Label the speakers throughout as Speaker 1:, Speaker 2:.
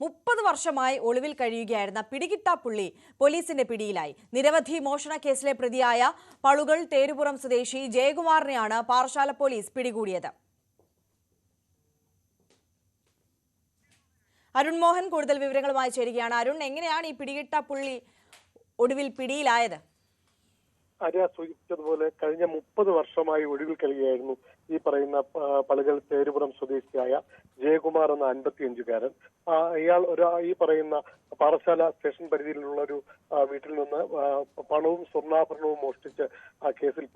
Speaker 1: 30 വർഷമായി ഒളിവിൽ കഴിയുകയായിരുന്ന പിടികിട്ടാപ്പുള്ളി പോലീസിന്റെ പിടിയിലായി. നിരവധി മോഷണ കേസിലെ പ്രതിയായ പളുകൾ തേരുപുറം സ്വദേശി ജയകുമാറിനെയാണ് പാറശാല പോലീസ് പിടികൂടിയത്. അരുൺ മോഹൻ കൂടുതൽ വിവരങ്ങളുമായി ചേരുകയാണ്. അരുൺ, എങ്ങനെയാണ് ഈ പിടികിട്ടാപ്പുള്ളി ഒടുവിൽ പിടിയിലായത്?
Speaker 2: ആര്യ സൂചിപ്പിച്ചതുപോലെ കഴിഞ്ഞ 30 വർഷമായി ഒഴിവിൽ കഴിയുകയായിരുന്നു ഈ പറയുന്ന പളുകൾ തേരുപുറം സ്വദേശിയായ ജയകുമാർ എന്ന 55-കാരൻ. ഇയാൾ ഈ പറയുന്ന പാറശാല സ്റ്റേഷൻ പരിധിയിലുള്ള ഒരു വീട്ടിൽ നിന്ന് പണവും സ്വർണ്ണാഭരണവും മോഷ്ടിച്ച് ആ കേസിൽ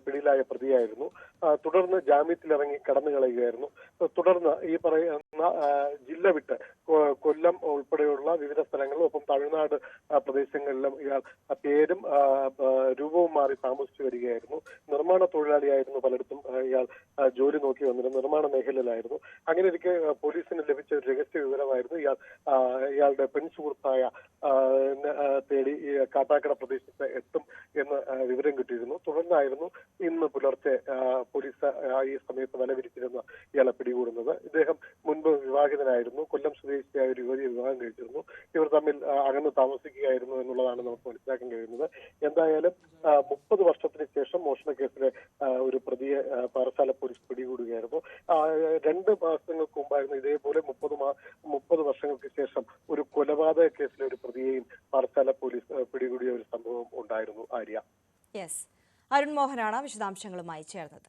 Speaker 2: പിടിയിലായ പ്രതിയായിരുന്നു. തുടർന്ന് ജാമ്യത്തിലിറങ്ങി കടന്നു കളയുകയായിരുന്നു. തുടർന്ന് ഈ പറയുന്ന ജില്ല വിട്ട് കൊല്ലം ഉൾപ്പെടെയുള്ള വിവിധ സ്ഥലങ്ങളിലും ഒപ്പം തമിഴ്നാട് പ്രദേശങ്ങളിലും ഇയാൾ പേരും രൂപവും മാറി താമസിച്ചു വരികയായിരുന്നു. നിർമ്മാണ തൊഴിലാളിയായിരുന്നു. പലയിടത്തും ഇയാൾ ജോലി നോക്കി വന്നിരുന്നു. നിർമ്മാണ മേഖലയിലായിരുന്നു. അങ്ങനെ ഇരിക്കെ പോലീസിന് ലഭിച്ച ഒരു രഹസ്യ വിവരമായിരുന്നു ഇയാളുടെ പെൺ സുഹൃത്തായ തേടി കാട്ടാക്കട പ്രദേശത്ത് എത്തും എന്ന് വിവരം കിട്ടിയിരുന്നു. തുടർന്നായിരുന്നു ഇന്ന് പുലർച്ചെ പോലീസ് ഈ സമയത്ത് വലവിരിച്ചിരുന്ന ഇയാളെ പിടികൂടുന്നത്. ഇദ്ദേഹം മുൻപ് വിവാഹിതനായിരുന്നു. കൊല്ലം സ്വദേശിയായ ഒരു യുവതിയെ വിവാഹം കഴിച്ചിരുന്നു. ഇവർ തമ്മിൽ അകന്ന് താമസിക്കുകയായിരുന്നു എന്നുള്ളതാണ് നമുക്ക് മനസ്സിലാക്കാൻ കഴിയുന്നത്. എന്തായാലും 30 വർഷത്തിന് ശേഷം മോഷണ കേസിലെ ഒരു പ്രതിയെ പാറശാല പോലീസ് പിടികൂടുകയായിരുന്നു. 2 മാസങ്ങൾക്ക് മുമ്പായിരുന്നു ഇതേപോലെ 30 വർഷങ്ങൾക്ക് ശേഷം ഒരു കൊലപാതക കേസിലെ ഒരു പ്രതിയെയും പാറശാല പോലീസ് പിടികൂടിയ ഒരു സംഭവം ഉണ്ടായിരുന്നു. ആര്യ,
Speaker 1: അരുൺ മോഹനാണ് വിശദാംശങ്ങളുമായി ചേർന്നത്.